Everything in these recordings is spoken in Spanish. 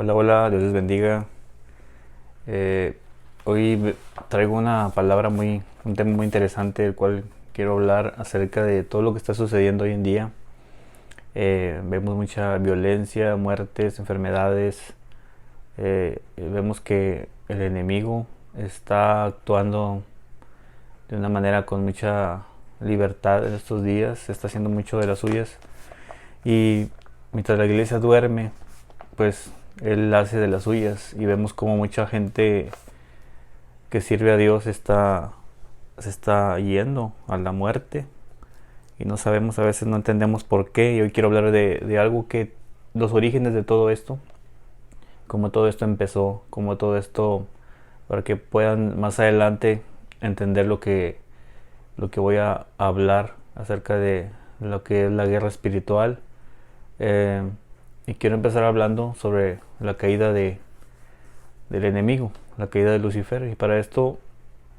Hola, hola, Dios les bendiga. Eh, Hoy traigo una palabra un tema muy interesante, del cual quiero hablar acerca de todo lo que está sucediendo hoy en día. Vemos mucha violencia, muertes, enfermedades. Vemos que el enemigo está actuando de una manera con mucha libertad en estos días, está haciendo mucho de las suyas. Y mientras la iglesia duerme, pues él hace de las suyas, y vemos como mucha gente que sirve a Dios se está yendo a la muerte, y no sabemos, a veces no entendemos por qué. Y hoy quiero hablar de algo que, los orígenes de todo esto, cómo todo esto empezó, cómo todo esto, para que puedan más adelante entender lo que voy a hablar acerca de lo que es la guerra espiritual. Eh, y quiero empezar hablando sobre la caída del enemigo, la caída de Lucifer. Y para esto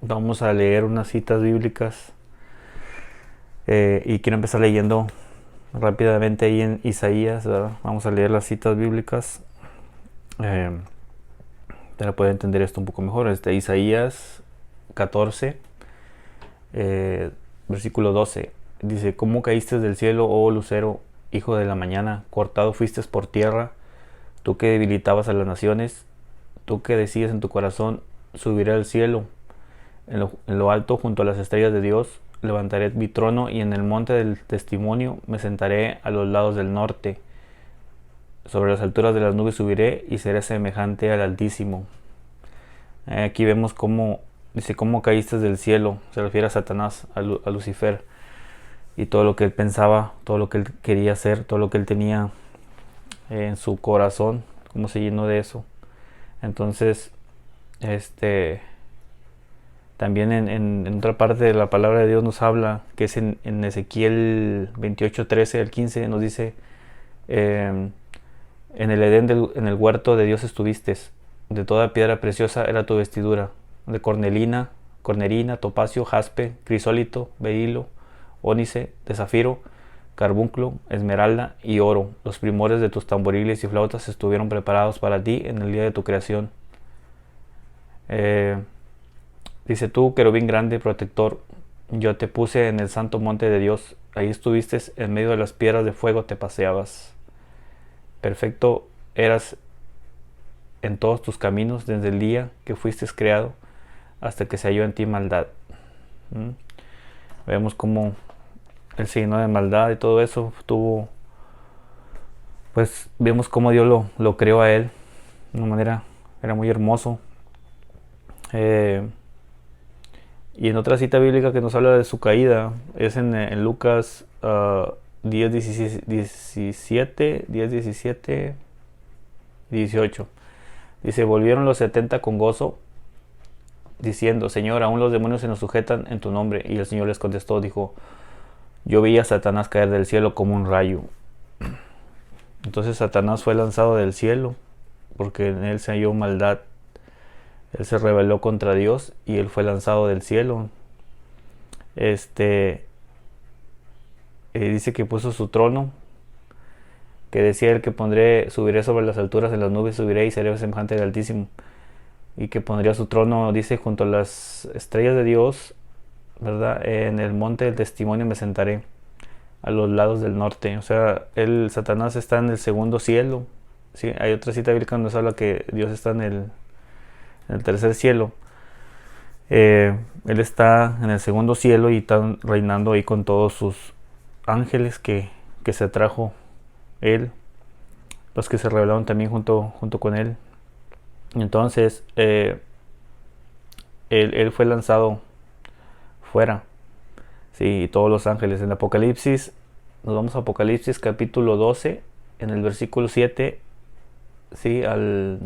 vamos a leer unas citas bíblicas. Y quiero empezar leyendo rápidamente ahí en Isaías, ¿verdad? Vamos a leer las citas bíblicas eh, para poder entender esto un poco mejor. Isaías 14, versículo 12. Dice: ¿Cómo caíste del cielo, oh lucero, hijo de la mañana? Cortado fuiste por tierra, tú que debilitabas a las naciones, tú que decías en tu corazón: subiré al cielo, en lo alto junto a las estrellas de Dios levantaré mi trono, y en el monte del testimonio me sentaré a los lados del norte. Sobre las alturas de las nubes subiré y seré semejante al Altísimo. Aquí vemos cómo dice: cómo caíste del cielo. Se refiere a Satanás, a Lucifer, y todo lo que él pensaba, todo lo que él quería hacer, todo lo que él tenía en su corazón, cómo se llenó de eso. Entonces, también en otra parte de la palabra de Dios nos habla, que es en Ezequiel 28, 13 al 15, nos dice: en el Edén, en el huerto de Dios estuviste, de toda piedra preciosa era tu vestidura, de cornerina, topacio, jaspe, crisólito, berilo, ónice, de zafiro, carbunclo, esmeralda y oro. Los primores de tus tamboriles y flautas estuvieron preparados para ti en el día de tu creación. Dice: tú, querubín grande, protector, yo te puse en el santo monte de Dios. Ahí estuviste, en medio de las piedras de fuego te paseabas. Perfecto eras en todos tus caminos, desde el día que fuiste creado hasta que se halló en ti maldad. Vemos cómo él se llenó de maldad y todo eso pues vemos cómo Dios lo creó a él de una manera, era muy hermoso. Y en otra cita bíblica que nos habla de su caída es en Lucas 10, 17, 10, 17, 18. Dice: volvieron los 70 con gozo, diciendo: Señor, aún los demonios se nos sujetan en tu nombre. Y el Señor les contestó, dijo: yo vi a Satanás caer del cielo como un rayo. Entonces Satanás fue lanzado del cielo porque en él se halló maldad. Él se rebeló contra Dios y él fue lanzado del cielo. Dice que puso su trono, que decía él que subiré sobre las alturas de las nubes, subiré y seré semejante al Altísimo. Y que pondría su trono, dice, junto a las estrellas de Dios, ¿verdad? En el monte del testimonio me sentaré, a los lados del norte. O sea, Satanás está en el segundo cielo. ¿Sí? Hay otra cita bíblica donde nos habla que Dios está en el tercer cielo. Él está en el segundo cielo y está reinando ahí con todos sus ángeles que se trajo él, los que se rebelaron también junto con él. Entonces él fue lanzado fuera, sí, y todos los ángeles. En Apocalipsis, nos vamos a Apocalipsis capítulo 12, en el versículo 7, sí, al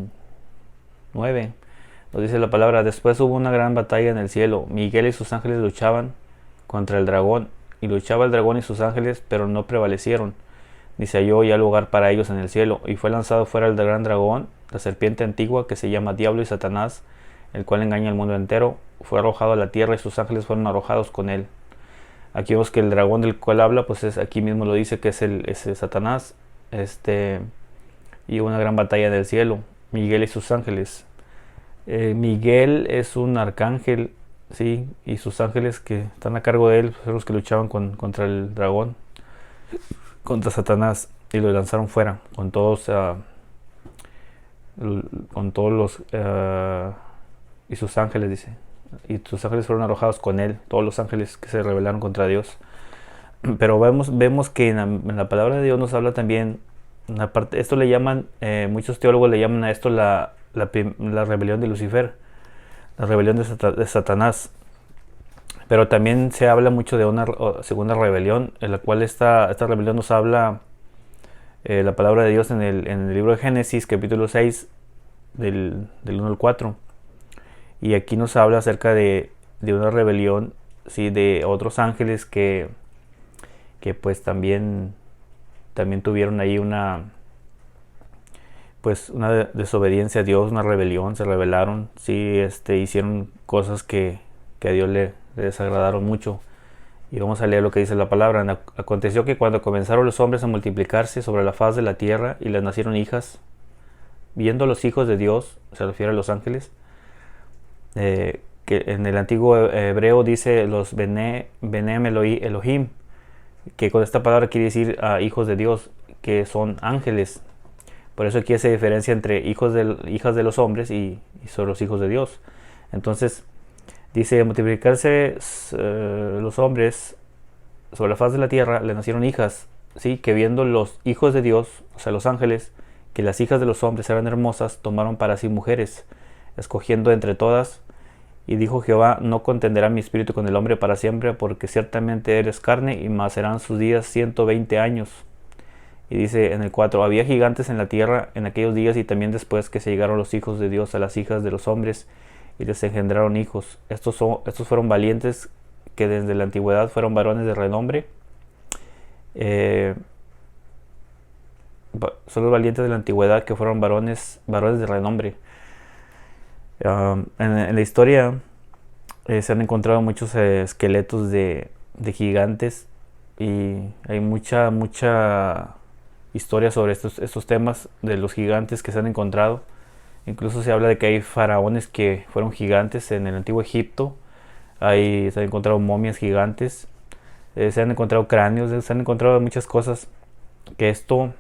9. Nos dice la palabra: después hubo una gran batalla en el cielo. Miguel y sus ángeles luchaban contra el dragón, y luchaba el dragón y sus ángeles, pero no prevalecieron, ni se halló ya lugar para ellos en el cielo. Y fue lanzado fuera el gran dragón, la serpiente antigua, que se llama Diablo y Satanás, el cual engaña al mundo entero. Fue arrojado a la tierra y sus ángeles fueron arrojados con él. Aquí vemos que el dragón del cual habla, pues aquí mismo lo dice que es Satanás. y una gran batalla en el cielo, Miguel y sus ángeles. Miguel es un arcángel, sí, y sus ángeles que están a cargo de él son los que luchaban contra el dragón, contra Satanás, y lo lanzaron fuera con todos los y sus ángeles, dice, y sus ángeles fueron arrojados con él, todos los ángeles que se rebelaron contra Dios. Pero vemos que en la palabra de Dios nos habla también una parte, esto le llaman, muchos teólogos le llaman a esto la rebelión de Lucifer, la rebelión de Satanás. Pero también se habla mucho de una segunda rebelión, en la cual esta rebelión nos habla la palabra de Dios en el libro de Génesis, capítulo 6, del 1 al 4. Y aquí nos habla acerca de una rebelión, ¿sí? De otros ángeles que pues también tuvieron ahí una desobediencia a Dios, una rebelión, se rebelaron, sí, hicieron cosas que a Dios le desagradaron mucho. Y vamos a leer lo que dice la palabra. Aconteció que cuando comenzaron los hombres a multiplicarse sobre la faz de la tierra y les nacieron hijas, viendo los hijos de Dios, se refiere a los ángeles, que en el antiguo hebreo dice los Benem Elohim, que con esta palabra quiere decir hijos de Dios, que son ángeles. Por eso aquí hace diferencia entre hijas de los hombres y son los hijos de Dios. Entonces dice, multiplicarse los hombres sobre la faz de la tierra, le nacieron hijas, ¿sí? Que viendo los hijos de Dios, o sea, los ángeles, que las hijas de los hombres eran hermosas, tomaron para sí mujeres, escogiendo entre todas. Y dijo Jehová, no contenderá mi espíritu con el hombre para siempre, porque ciertamente eres carne, y más serán sus días 120 años. Y dice en el 4, había gigantes en la tierra en aquellos días y también después que se llegaron los hijos de Dios a las hijas de los hombres y les engendraron hijos. Estos fueron valientes que desde la antigüedad fueron varones de renombre. Son los valientes de la antigüedad que fueron varones de renombre. En la historia se han encontrado muchos esqueletos de gigantes y hay mucha historia sobre estos temas de los gigantes que se han encontrado. Incluso se habla de que hay faraones que fueron gigantes en el antiguo Egipto. Se han encontrado momias gigantes, se han encontrado cráneos, se han encontrado muchas cosas. Que esto,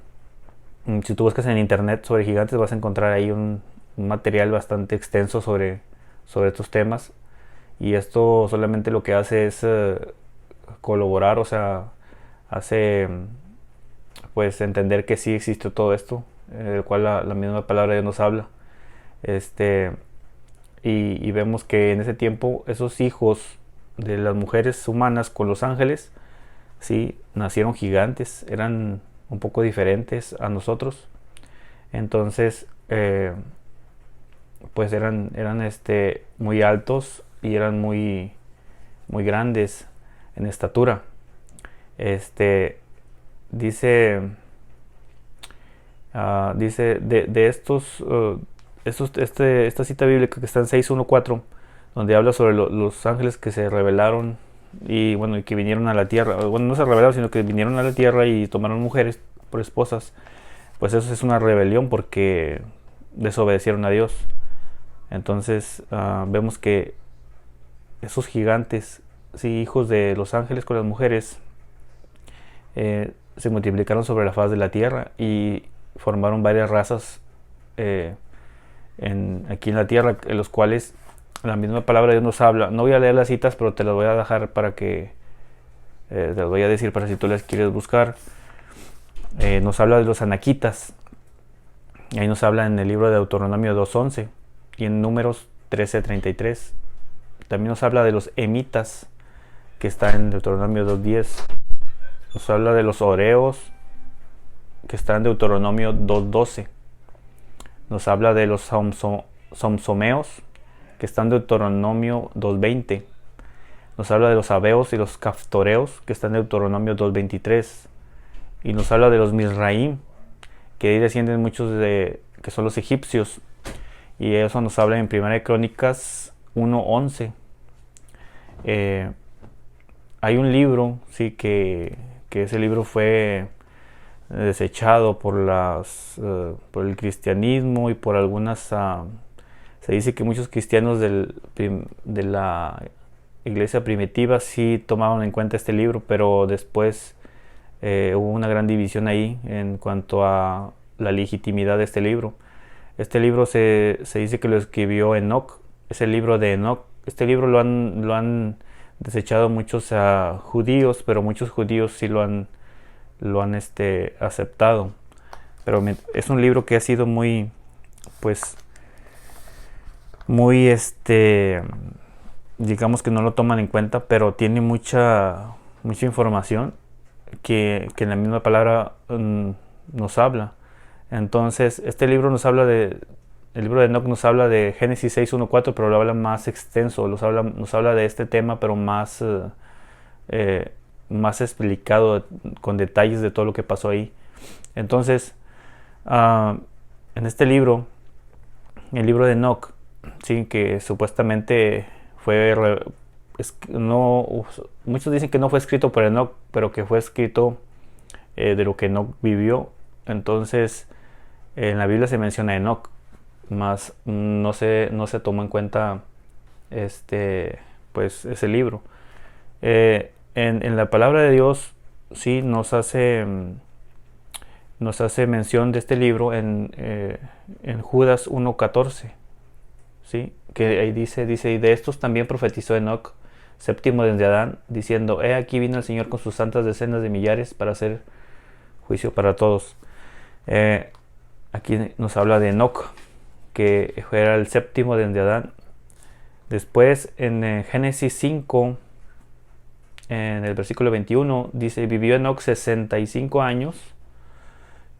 si tú buscas en internet sobre gigantes, vas a encontrar ahí un material bastante extenso sobre estos temas. Y esto solamente lo que hace es colaborar, o sea, hace pues entender que sí existe todo esto, del cual la misma palabra de Dios nos habla. Y vemos que en ese tiempo esos hijos de las mujeres humanas con los ángeles, sí, nacieron gigantes, eran un poco diferentes a nosotros. Entonces, pues eran muy altos y eran muy grandes en estatura. Dice de esta cita bíblica que está en 6:1-4, donde habla sobre los ángeles que se rebelaron y bueno, y que vinieron a la tierra. Bueno, no se rebelaron, sino que vinieron a la tierra y tomaron mujeres por esposas. Pues eso es una rebelión porque desobedecieron a Dios. Entonces vemos que esos gigantes, sí, hijos de los ángeles con las mujeres, se multiplicaron sobre la faz de la tierra y formaron varias razas aquí en la tierra, en los cuales la misma palabra de Dios nos habla. No voy a leer las citas, pero te las voy a dejar para que te las voy a decir para si tú las quieres buscar. Nos habla de los anaquitas. Ahí nos habla en el libro de Deuteronomio 2:11 y en Números 13:33. También nos habla de los emitas, que está en Deuteronomio 2:10. Nos habla de los oreos, que está en Deuteronomio 2:12. Nos habla de los somsomeos, que está en Deuteronomio 2:20. Nos habla de los abeos y los caftoreos, que está en Deuteronomio 2:23. Y nos habla de los misraim, que ahí descienden muchos que son los egipcios. Y eso nos habla en 1 Crónicas 1:11. Hay un libro, sí, que ese libro fue desechado por el cristianismo y por algunas... se dice que muchos cristianos de la iglesia primitiva sí tomaban en cuenta este libro, pero después hubo una gran división ahí en cuanto a la legitimidad de este libro. Este libro se dice que lo escribió Enoc, es el libro de Enoc. Este libro lo han desechado muchos judíos, pero muchos judíos sí lo han aceptado. Pero es un libro que ha sido muy, pues, muy, digamos que no lo toman en cuenta, pero tiene mucha información que la misma palabra nos habla. Entonces, este libro nos habla el libro de Enoc nos habla de Génesis 6:1-4, pero lo habla más extenso, nos habla de este tema, pero más explicado, con detalles de todo lo que pasó ahí. Entonces, en este libro, el libro de Enoc, sí, que supuestamente muchos dicen que no fue escrito por Enoc, pero que fue escrito de lo que Enoc vivió. Entonces, en la Biblia se menciona Enoc, más no se tomó en cuenta pues ese libro. En la palabra de Dios sí nos hace mención de este libro en Judas 1:14, ¿sí? Que ahí dice, y de estos también profetizó Enoc, séptimo desde Adán, diciendo, he aquí vino el Señor con sus santas decenas de millares para hacer juicio para todos. Aquí nos habla de Enoc, que era el séptimo desde Adán. Después en Génesis 5, en el versículo 21, dice, vivió Enoc 65 años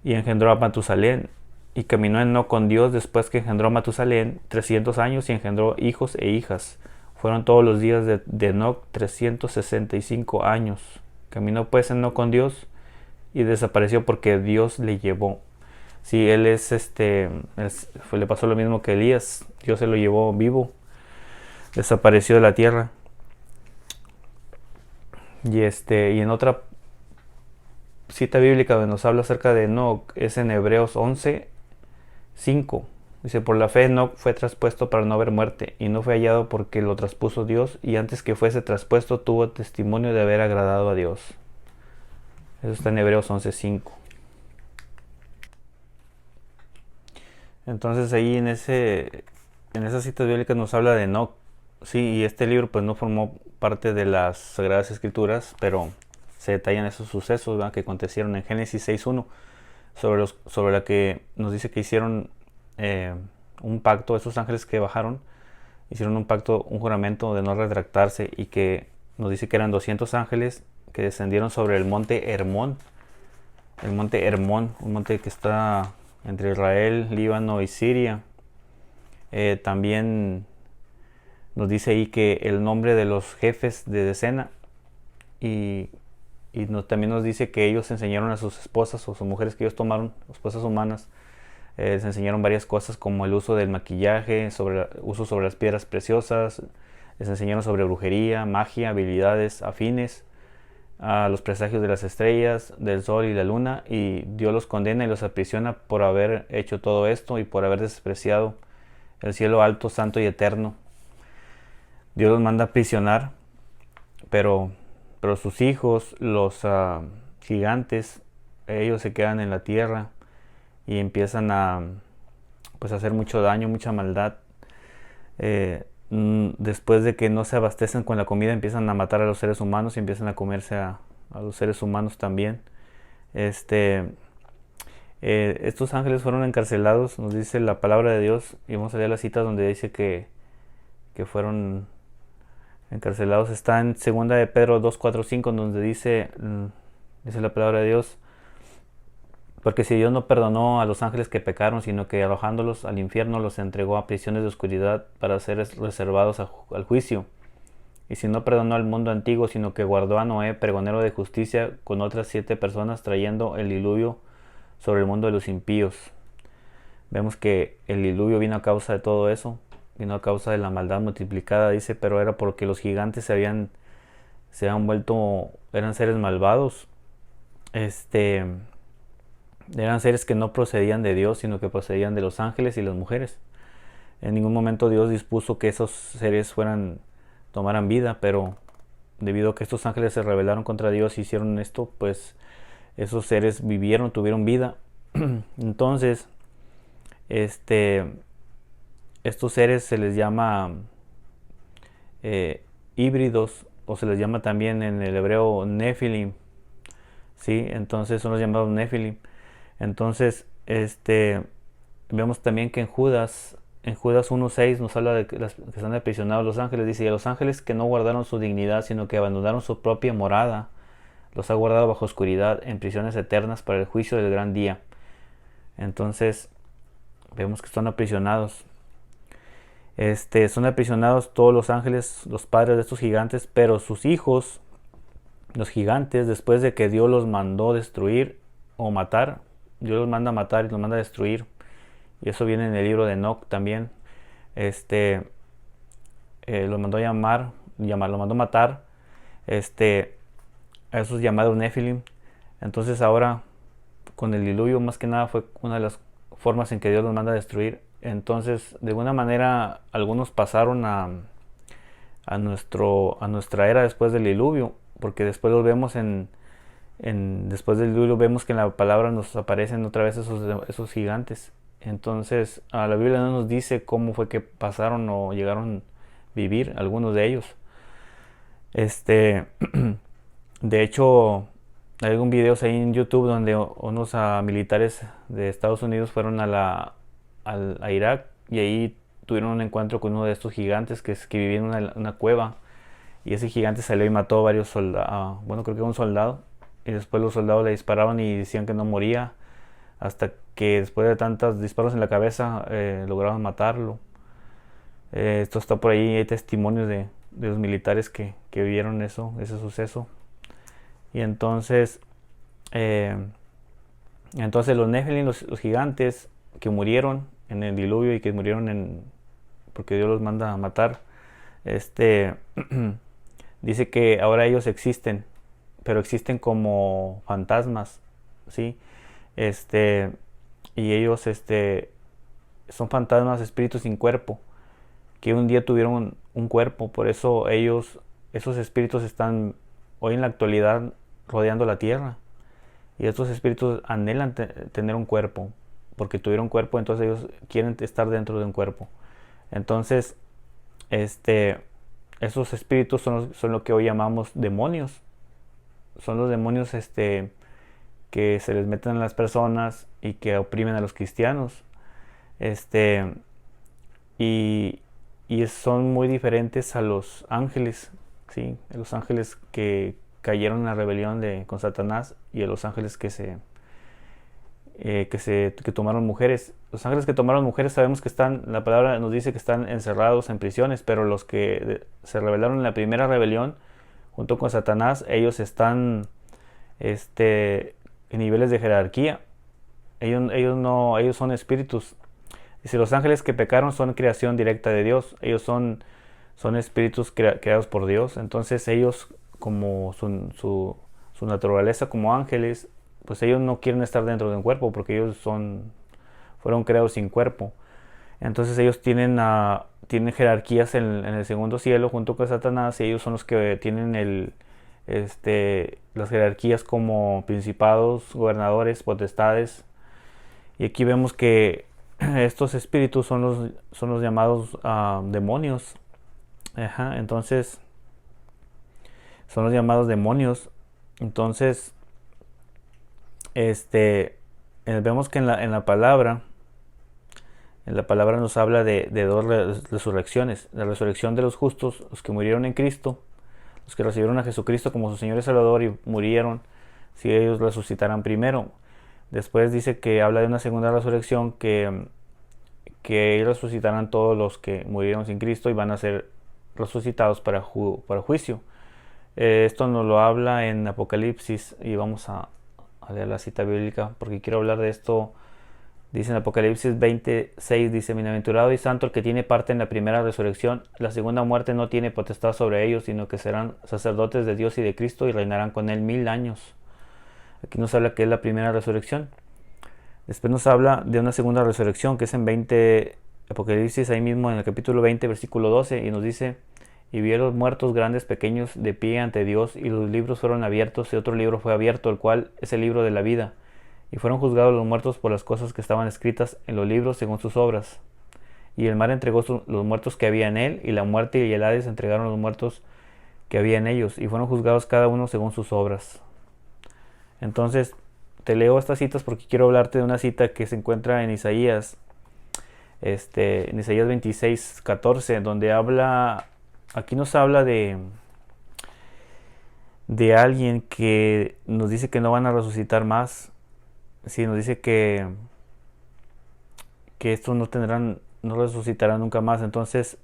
y engendró a Matusalén. Y caminó Enoc con Dios después que engendró a Matusalén 300 años y engendró hijos e hijas. Fueron todos los días de Enoc 365 años. Caminó pues Enoc con Dios y desapareció porque Dios le llevó. Sí, él le pasó lo mismo que Elías. Dios se lo llevó vivo. Desapareció de la tierra. Y en otra cita bíblica donde nos habla acerca de Enoc es en Hebreos 11:5. Dice, por la fe Enoc fue traspuesto para no ver muerte, y no fue hallado porque lo traspuso Dios, y antes que fuese traspuesto tuvo testimonio de haber agradado a Dios. Eso está en Hebreos 11:5. Entonces ahí en esas citas bíblicas nos habla de Enoc. Sí, y este libro pues no formó parte de las Sagradas Escrituras, pero se detallan esos sucesos, ¿verdad?, que acontecieron en Génesis 6:1, sobre la que nos dice que hicieron un pacto. Esos ángeles que bajaron hicieron un pacto, un juramento de no retractarse, y que nos dice que eran 200 ángeles que descendieron sobre el monte Hermón. El monte Hermón, un monte que está entre Israel, Líbano y Siria. También nos dice ahí que el nombre de los jefes de decena, y también nos dice que ellos enseñaron a sus esposas o sus mujeres que ellos tomaron, esposas humanas, les enseñaron varias cosas como el uso del maquillaje, uso sobre las piedras preciosas, les enseñaron sobre brujería, magia, habilidades afines a los presagios de las estrellas, del sol y la luna, y Dios los condena y los aprisiona por haber hecho todo esto y por haber despreciado el cielo alto, santo y eterno. Dios los manda a aprisionar, pero sus hijos, los gigantes, ellos se quedan en la tierra y empiezan a hacer mucho daño, mucha maldad. Después de que no se abastecen con la comida, empiezan a matar a los seres humanos y empiezan a comerse a los seres humanos también. Estos ángeles fueron encarcelados, nos dice la palabra de Dios, y vamos a leer la cita donde dice que fueron encarcelados. Está en 2 de Pedro 2:4-5, donde dice la palabra de Dios, porque si Dios no perdonó a los ángeles que pecaron, sino que arrojándolos al infierno los entregó a prisiones de oscuridad para ser reservados al juicio. Y si no perdonó al mundo antiguo, sino que guardó a Noé, pregonero de justicia, con otras 7 personas, trayendo el diluvio sobre el mundo de los impíos. Vemos que el diluvio vino a causa de todo eso, vino a causa de la maldad multiplicada, dice, pero era porque los gigantes se habían vuelto, eran seres malvados. Eran seres que no procedían de Dios, sino que procedían de los ángeles y las mujeres. En ningún momento Dios dispuso que esos seres tomaran vida, pero debido a que estos ángeles se rebelaron contra Dios y hicieron esto, pues esos seres vivieron, tuvieron vida. Entonces, estos seres se les llama híbridos, o se les llama también en el hebreo Nefilim, ¿sí? Entonces son los llamados Nefilim. Entonces, vemos también que en Judas 1:6 nos habla de que están aprisionados los ángeles. Dice: y a los ángeles que no guardaron su dignidad, sino que abandonaron su propia morada, los ha guardado bajo oscuridad en prisiones eternas para el juicio del gran día. Entonces, vemos que están aprisionados. Son aprisionados todos los ángeles, los padres de estos gigantes, pero sus hijos, los gigantes, después de que Dios los mandó destruir o matar, Dios los manda a matar y los manda a destruir. Y eso viene en el libro de Enoch también. Los mandó lo mandó matar. A esos llamados Nefilim. Entonces ahora, con el diluvio, más que nada fue una de las formas en que Dios los manda a destruir. Entonces, de alguna manera, algunos pasaron a nuestra era después del diluvio, porque después los vemos después del diluvio, vemos que en la palabra nos aparecen otra vez esos gigantes. Entonces, la Biblia no nos dice cómo fue que pasaron o llegaron a vivir algunos de ellos. De hecho, hay algún videos ahí en YouTube donde unos militares de Estados Unidos fueron a Irak, y ahí tuvieron un encuentro con uno de estos gigantes que vivían en una cueva, y ese gigante salió y mató a varios soldados, creo que un soldado, y después los soldados le disparaban y decían que no moría, hasta que después de tantos disparos en la cabeza lograron matarlo. Esto está por ahí, hay testimonios de los militares que vieron ese suceso. Y entonces los Nefilim, los gigantes que murieron en el diluvio y que murieron porque Dios los manda a matar, dice que ahora ellos existen, pero existen como fantasmas, ¿sí? Y ellos son fantasmas, espíritus sin cuerpo, que un día tuvieron un cuerpo. Por eso esos espíritus están hoy en la actualidad rodeando la tierra, y estos espíritus anhelan tener un cuerpo, porque tuvieron cuerpo, entonces ellos quieren estar dentro de un cuerpo. Entonces, esos espíritus son lo que hoy llamamos demonios. Son los demonios que se les meten a las personas y que oprimen a los cristianos. Y son muy diferentes a los ángeles, ¿sí? A los ángeles que cayeron en la rebelión con Satanás, y a los ángeles que tomaron mujeres. Los ángeles que tomaron mujeres sabemos que la palabra nos dice que están encerrados en prisiones, pero los que se rebelaron en la primera rebelión junto con Satanás, ellos están en niveles de jerarquía. Ellos son espíritus. Y si los ángeles que pecaron son creación directa de Dios, ellos son espíritus creados por Dios. Entonces ellos, como su naturaleza como ángeles, pues ellos no quieren estar dentro de un cuerpo, porque ellos fueron creados sin cuerpo. Entonces ellos tienen jerarquías en el segundo cielo junto con Satanás, y ellos son los que tienen las jerarquías como principados, gobernadores, potestades. Y aquí vemos que estos espíritus son los llamados demonios. Entonces son los llamados demonios. Entonces vemos que en la palabra nos habla de dos resurrecciones: la resurrección de los justos, los que murieron en Cristo, los que recibieron a Jesucristo como su Señor y Salvador y murieron, si ellos resucitarán primero. Después dice que habla de una segunda resurrección, que resucitarán todos los que murieron sin Cristo y van a ser resucitados para juicio. Esto nos lo habla en Apocalipsis, y vamos a leer la cita bíblica porque quiero hablar de esto. Dice en Apocalipsis 26, dice: bienaventurado y santo el que tiene parte en la primera resurrección. La segunda muerte no tiene potestad sobre ellos, sino que serán sacerdotes de Dios y de Cristo y reinarán con él 1000 años. Aquí nos habla que es la primera resurrección. Después nos habla de una segunda resurrección, que es en 20, Apocalipsis, ahí mismo en el capítulo 20, versículo 12, y nos dice: y vi a los muertos grandes, pequeños, de pie ante Dios, y los libros fueron abiertos, y otro libro fue abierto, el cual es el libro de la vida. Y fueron juzgados los muertos por las cosas que estaban escritas en los libros según sus obras. Y el mar entregó los muertos que había en él, y la muerte y el Hades entregaron los muertos que había en ellos, y fueron juzgados cada uno según sus obras. Entonces, te leo estas citas porque quiero hablarte de una cita que se encuentra en Isaías, en Isaías 26, 14, donde aquí nos habla de alguien que nos dice que no van a resucitar más. Sí, nos dice que estos no resucitarán nunca más. Entonces,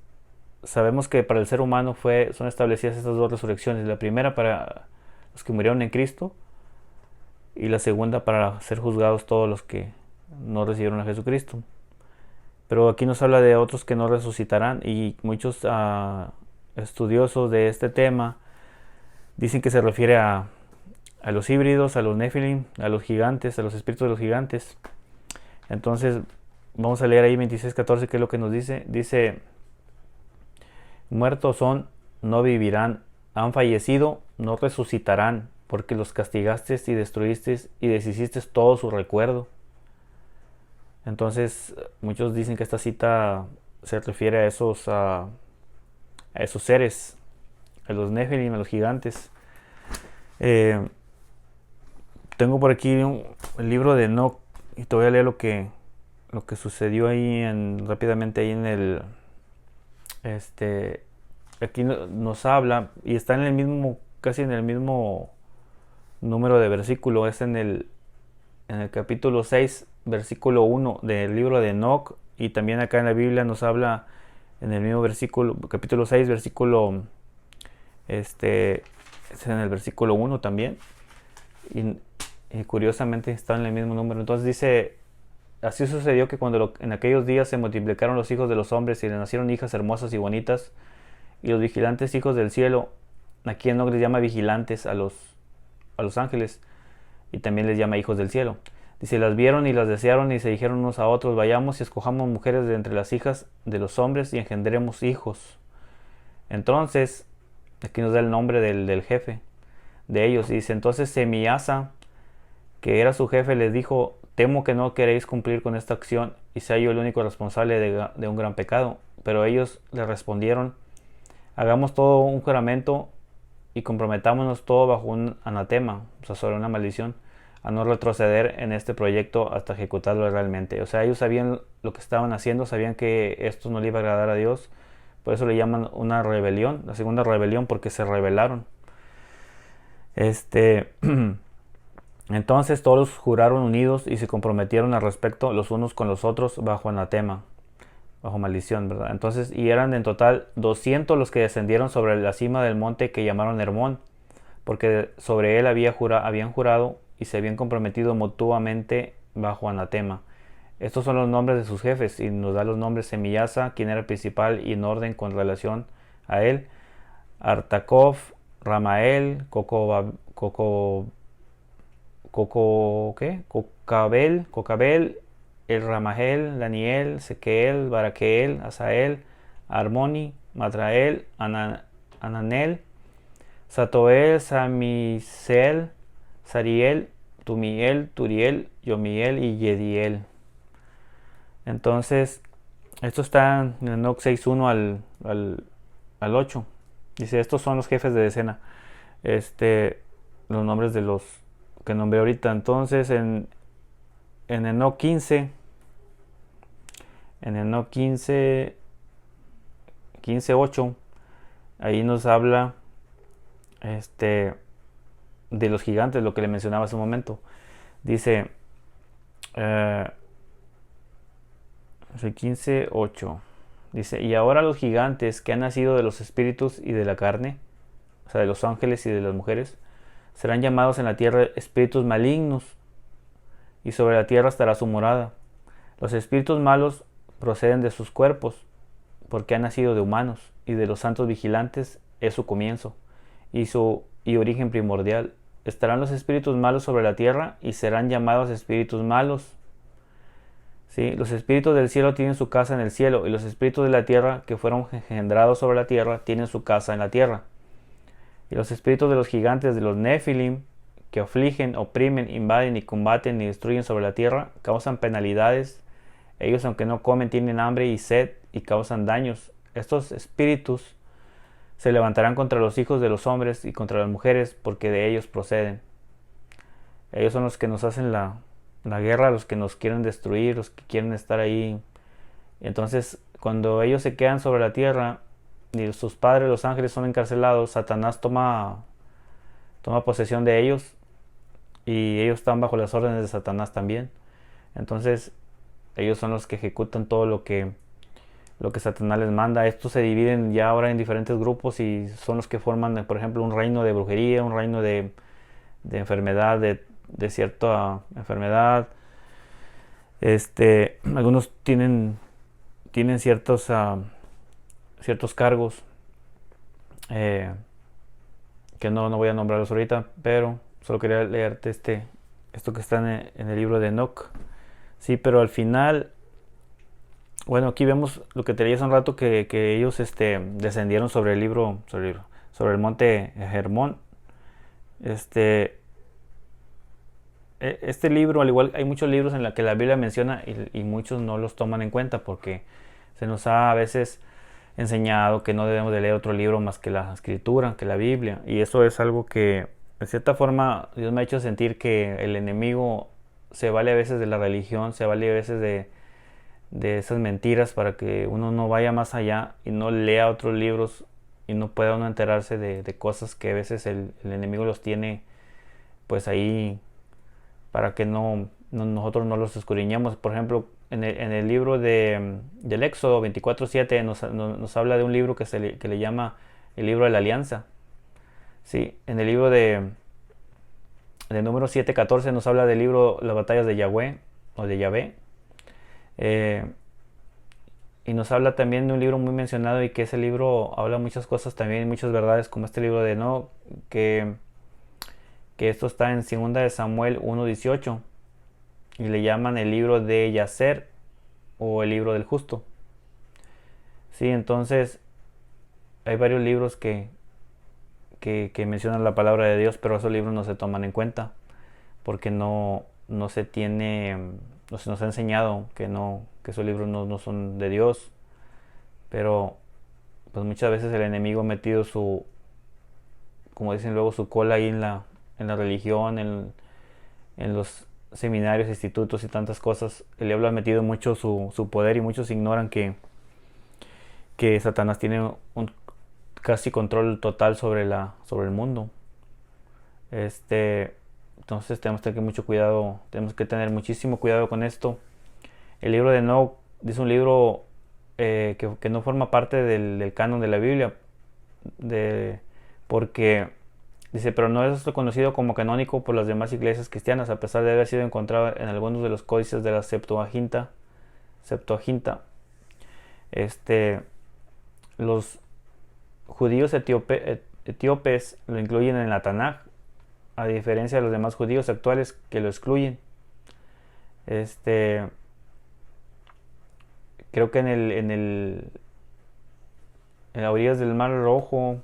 sabemos que para el ser humano son establecidas estas dos resurrecciones. La primera para los que murieron en Cristo, y la segunda para ser juzgados todos los que no recibieron a Jesucristo. Pero aquí nos habla de otros que no resucitarán, y muchos estudiosos de este tema dicen que se refiere a los híbridos, a los Nephilim, a los gigantes, a los espíritus de los gigantes. Entonces vamos a leer ahí 26:14, que es lo que nos dice. Dice: muertos son, no vivirán, han fallecido, no resucitarán, porque los castigaste y destruiste y deshiciste todo su recuerdo. Entonces muchos dicen que esta cita se refiere a esos seres, a los Nephilim, a los gigantes. Tengo por aquí el libro de Enoch, y te voy a leer lo que sucedió ahí rápidamente ahí en el aquí nos habla, y está en el mismo, casi en el mismo número de versículo. Es en el capítulo 6, versículo 1 del libro de Enoch, y también acá en la Biblia nos habla en el mismo versículo, capítulo 6, versículo es en el versículo 1 también, y curiosamente está en el mismo número. Entonces dice: así sucedió que cuando en aquellos días se multiplicaron los hijos de los hombres, y le nacieron hijas hermosas y bonitas, y los vigilantes hijos del cielo, aquí Enoch les llama vigilantes a los ángeles, y también les llama hijos del cielo. Dice: las vieron y las desearon, y se dijeron unos a otros: vayamos y escojamos mujeres de entre las hijas de los hombres, y engendremos hijos. Entonces, aquí nos da el nombre del jefe de ellos. Y dice: entonces Semiasa, que era su jefe, les dijo: temo que no queréis cumplir con esta acción, y sea yo el único responsable de un gran pecado. Pero ellos le respondieron: hagamos todo un juramento, y comprometámonos todo bajo un anatema, o sea, sobre una maldición, a no retroceder en este proyecto hasta ejecutarlo realmente. O sea, ellos sabían lo que estaban haciendo, sabían que esto no le iba a agradar a Dios. Por eso le llaman una rebelión, la segunda rebelión, porque se rebelaron. Entonces todos juraron unidos y se comprometieron al respecto los unos con los otros bajo anatema, bajo maldición, ¿verdad? Entonces, y eran en total 200 los que descendieron sobre la cima del monte que llamaron Hermón, porque sobre él habían jurado y se habían comprometido mutuamente bajo anatema. Estos son los nombres de sus jefes, y nos da los nombres: Semillasa, quien era el principal y en orden con relación a él; Artakov, Ramael, Cocabel, el Ramahel, Daniel, Sequel, Baraquel, Asael, Armoni, Matrael, Ananel, Satoel, Samisel, Sariel, Tumiel, Turiel, Yomiel y Yediel. Entonces, esto está en Enoch 6:1 al 8. Dice: estos son los jefes de decena. Los nombres de los que nombré ahorita. Entonces, en Enoch 15, 15:8, ahí nos habla de los gigantes, lo que le mencionaba hace un momento. Dice 15:8, dice: y ahora los gigantes que han nacido de los espíritus y de la carne, o sea, de los ángeles y de las mujeres, serán llamados en la tierra espíritus malignos, y sobre la tierra estará su morada. Los espíritus malos proceden de sus cuerpos, porque han nacido de humanos, y de los santos vigilantes es su comienzo y origen primordial. Estarán los espíritus malos sobre la tierra, y serán llamados espíritus malos. ¿sí? Los espíritus del cielo tienen su casa en el cielo, y los espíritus de la tierra que fueron engendrados sobre la tierra tienen su casa en la tierra. Y los espíritus de los gigantes, de los Nephilim, que afligen, oprimen, invaden y combaten y destruyen sobre la tierra, causan penalidades. Ellos, aunque no comen, tienen hambre y sed y causan daños. Estos espíritus se levantarán contra los hijos de los hombres y contra las mujeres, porque de ellos proceden. Ellos son los que nos hacen la guerra, los que nos quieren destruir, los que quieren estar ahí. Entonces, cuando ellos se quedan sobre la tierra y sus padres, los ángeles, son encarcelados, Satanás toma posesión de ellos, y ellos están bajo las órdenes de Satanás también. Entonces, ellos son los que ejecutan todo lo que Satanás les manda. Estos se dividen ya ahora en diferentes grupos y son los que forman, por ejemplo, un reino de brujería, un reino de enfermedad, de cierta enfermedad. Algunos tienen ciertos cargos, que no voy a nombrarlos ahorita, pero solo quería leerte esto que está en el libro de Enoch. Sí, pero al final, bueno, aquí vemos lo que te leí hace un rato, que ellos descendieron sobre el monte Hermón. Este libro, al igual, hay muchos libros en los que la Biblia menciona, y muchos no los toman en cuenta porque se nos ha a veces enseñado que no debemos de leer otro libro más que la Escritura, que la Biblia. Y eso es algo que, de cierta forma, Dios me ha hecho sentir que el enemigo se vale a veces de la religión, se vale a veces de esas mentiras, para que uno no vaya más allá y no lea otros libros y no pueda uno enterarse de cosas que a veces el enemigo los tiene pues ahí, para que nosotros no los escudriñemos. Por ejemplo, en el libro del Éxodo 24:7 nos habla de un libro que le llama el libro de la alianza. ¿Sí? En el libro de número 7:14 nos habla del libro Las batallas de Yahweh o de Yahvé. Y nos habla también de un libro muy mencionado, y que ese libro habla muchas cosas también, muchas verdades, como este libro de Enoch, que esto está en 2 de Samuel 1:18, y le llaman el libro de Yacer o el libro del justo. Sí, entonces hay varios libros que mencionan la palabra de Dios, pero esos libros no se toman en cuenta porque no se nos ha enseñado que esos libros no son de Dios. Pero pues muchas veces el enemigo ha metido como dicen luego, su cola ahí en la religión, en los seminarios, institutos y tantas cosas. El diablo ha metido mucho su poder, y muchos ignoran que Satanás tiene un casi control total sobre el mundo. Entonces tenemos que tener mucho cuidado, tenemos que tener muchísimo cuidado con esto. El libro de Enoch es un libro que no forma parte del canon de la Biblia, porque dice, pero no es reconocido como canónico por las demás iglesias cristianas, a pesar de haber sido encontrado en algunos de los códices de la Septuaginta. Los judíos etíopes lo incluyen en la Tanaj, a diferencia de los demás judíos actuales que lo excluyen. Creo que en las orillas del Mar Rojo,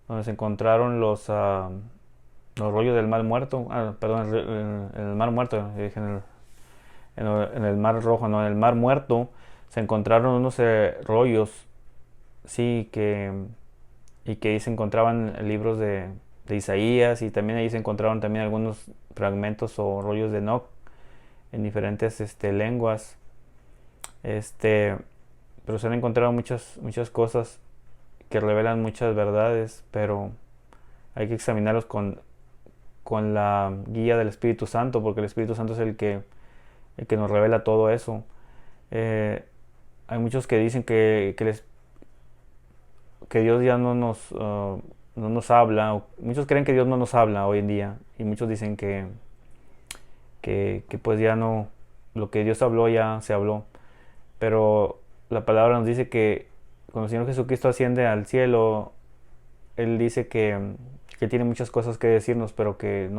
donde se encontraron los rollos del Mar Muerto, perdón, en el Mar Muerto, dije en el Mar Rojo, no, en el Mar Muerto se encontraron unos rollos, sí, y que ahí se encontraban libros de Isaías, y también ahí se encontraron también algunos fragmentos o rollos de Enoch en diferentes lenguas. Pero se han encontrado muchas cosas que revelan muchas verdades, pero hay que examinarlos con la guía del Espíritu Santo, porque el Espíritu Santo es el que nos revela todo eso. Hay muchos que dicen que Dios ya no nos habla. Muchos creen que Dios no nos habla hoy en día, y muchos dicen que pues ya no, lo que Dios habló ya se habló. Pero la palabra nos dice que cuando el Señor Jesucristo asciende al cielo, Él dice que tiene muchas cosas que decirnos, pero que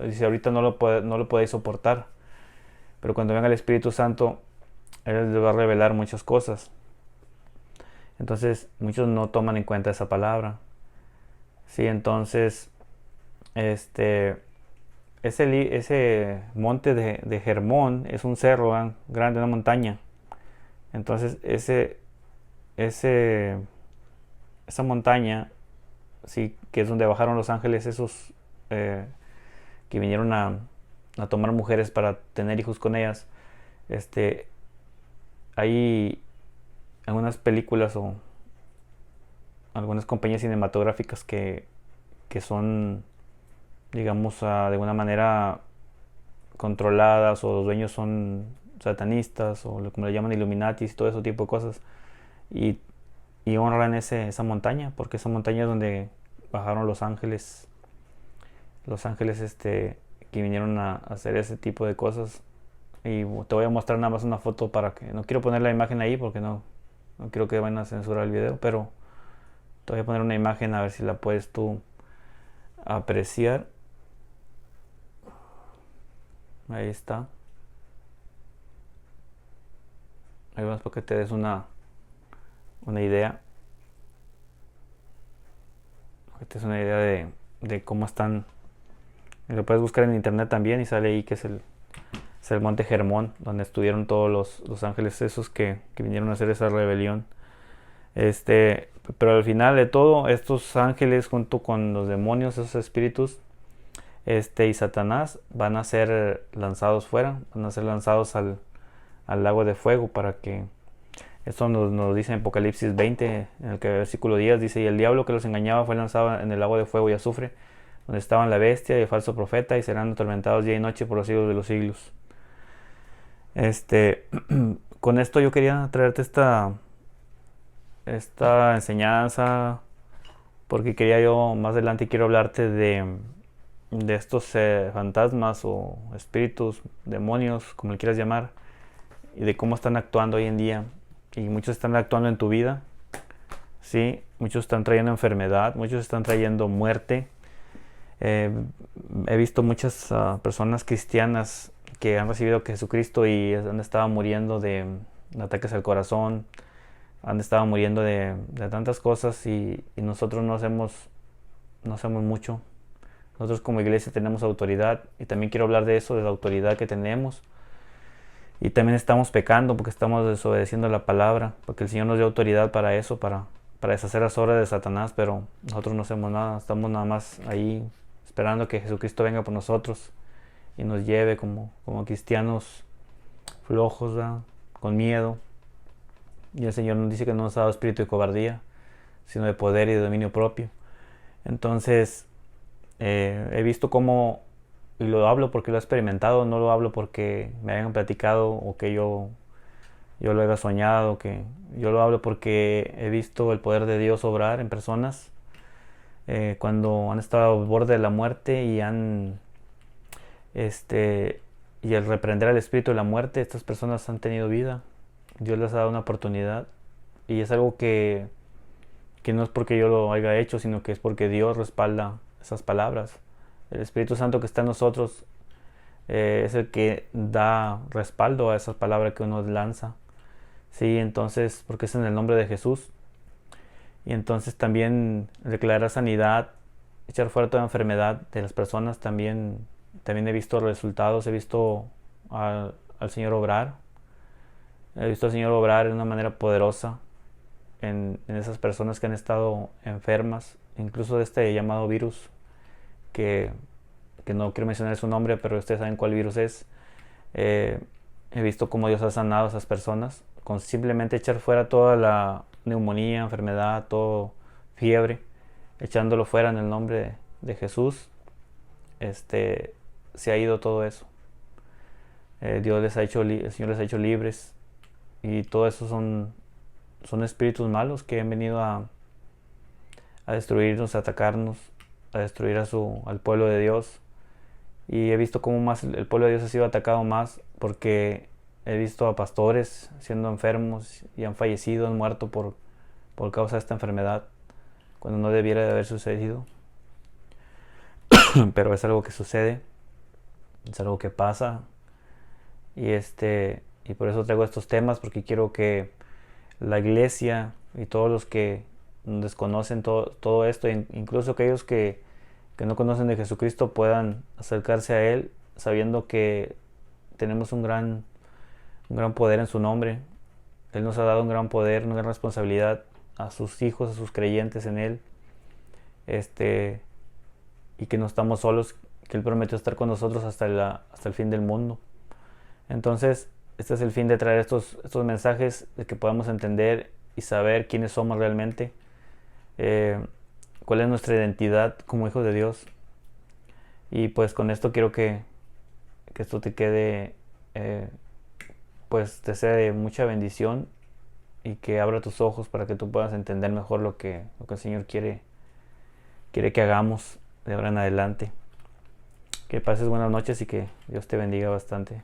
dice, ahorita no lo podéis soportar, pero cuando venga el Espíritu Santo, Él les va a revelar muchas cosas. Entonces muchos no toman en cuenta esa palabra. Sí, entonces ese monte de Hermón es un cerro grande, una montaña. Entonces esa montaña, sí, que es donde bajaron los ángeles esos que vinieron a tomar mujeres para tener hijos con ellas. Hay algunas películas o algunas compañías cinematográficas que son, digamos, de alguna manera controladas, o los dueños son satanistas, o como le llaman Illuminatis y todo ese tipo de cosas, y, y honran esa montaña, porque esa montaña es donde bajaron los ángeles que vinieron a hacer ese tipo de cosas. Y te voy a mostrar nada más una foto, para que no quiero poner la imagen ahí porque no quiero que vayan a censurar el video, pero te voy a poner una imagen a ver si la puedes tú apreciar. Ahí está. Ahí vas, para que te des una idea. Que te des una idea de cómo están. Lo puedes buscar en internet también y sale ahí que es el monte Hermón, donde estuvieron todos los ángeles esos que vinieron a hacer esa rebelión. Pero al final de todo, estos ángeles junto con los demonios, esos espíritus, y Satanás, van a ser lanzados fuera, van a ser lanzados al lago de fuego, para que, esto nos dice en Apocalipsis 20, en el versículo 10, dice: y el diablo que los engañaba fue lanzado en el lago de fuego y azufre, donde estaban la bestia y el falso profeta, y serán atormentados día y noche por los siglos de los siglos. Con esto yo quería traerte esta enseñanza, porque quería yo más adelante quiero hablarte de estos fantasmas o espíritus, demonios, como le quieras llamar, y de cómo están actuando hoy en día. Y muchos están actuando en tu vida, ¿sí? Muchos están trayendo enfermedad, muchos están trayendo muerte. He visto muchas personas cristianas que han recibido a Jesucristo y han estado muriendo de ataques al corazón, han estado muriendo de tantas cosas, y nosotros no hacemos mucho. Nosotros como iglesia tenemos autoridad, y también quiero hablar de eso, de la autoridad que tenemos. Y también estamos pecando porque estamos desobedeciendo la palabra, porque el Señor nos dio autoridad para eso, para deshacer las obras de Satanás, pero nosotros no hacemos nada, estamos nada más ahí esperando que Jesucristo venga por nosotros y nos lleve como cristianos flojos, ¿verdad? Con miedo. Y el Señor nos dice que no nos ha dado espíritu de cobardía, sino de poder y de dominio propio. Entonces, he visto cómo, y lo hablo porque lo he experimentado, no lo hablo porque me hayan platicado o que yo lo haya soñado, que yo lo hablo porque he visto el poder de Dios obrar en personas cuando han estado al borde de la muerte y y al reprender al espíritu de la muerte, estas personas han tenido vida. Dios les ha dado una oportunidad, y es algo que no es porque yo lo haya hecho, sino que es porque Dios respalda esas palabras. El Espíritu Santo que está en nosotros es el que da respaldo a esas palabras que uno lanza. Sí, entonces, porque es en el nombre de Jesús. Y entonces también declarar sanidad, echar fuera toda enfermedad de las personas. También he visto resultados, he visto al Señor obrar. He visto al Señor obrar de una manera poderosa en esas personas que han estado enfermas, incluso de este llamado virus, que no quiero mencionar su nombre, pero ustedes saben cuál virus es. He visto cómo Dios ha sanado a esas personas con simplemente echar fuera toda la neumonía, enfermedad, todo, fiebre, echándolo fuera en el nombre de Jesús. Se ha ido todo eso. Dios les ha hecho, el Señor les ha hecho libres, y todo eso son espíritus malos que han venido a destruirnos, a atacarnos, a destruir al pueblo de Dios. Y he visto cómo más el pueblo de Dios ha sido atacado más, porque he visto a pastores siendo enfermos y han fallecido, han muerto por causa de esta enfermedad, cuando no debiera de haber sucedido. Pero es algo que sucede, es algo que pasa, Y por eso traigo estos temas, porque quiero que la iglesia y todos los que desconocen todo esto, incluso aquellos que no conocen de Jesucristo, puedan acercarse a Él sabiendo que tenemos un gran poder en su nombre. Él nos ha dado un gran poder, una gran responsabilidad a sus hijos, a sus creyentes en Él, este, y que no estamos solos, que Él prometió estar con nosotros hasta el fin del mundo. Entonces, este es el fin de traer estos mensajes, de que podamos entender y saber quiénes somos realmente, eh, cuál es nuestra identidad como hijos de Dios. Y pues con esto quiero que esto te quede, pues te sea de mucha bendición, y que abra tus ojos para que tú puedas entender mejor lo que el Señor quiere que hagamos de ahora en adelante. Que pases buenas noches y que Dios te bendiga bastante.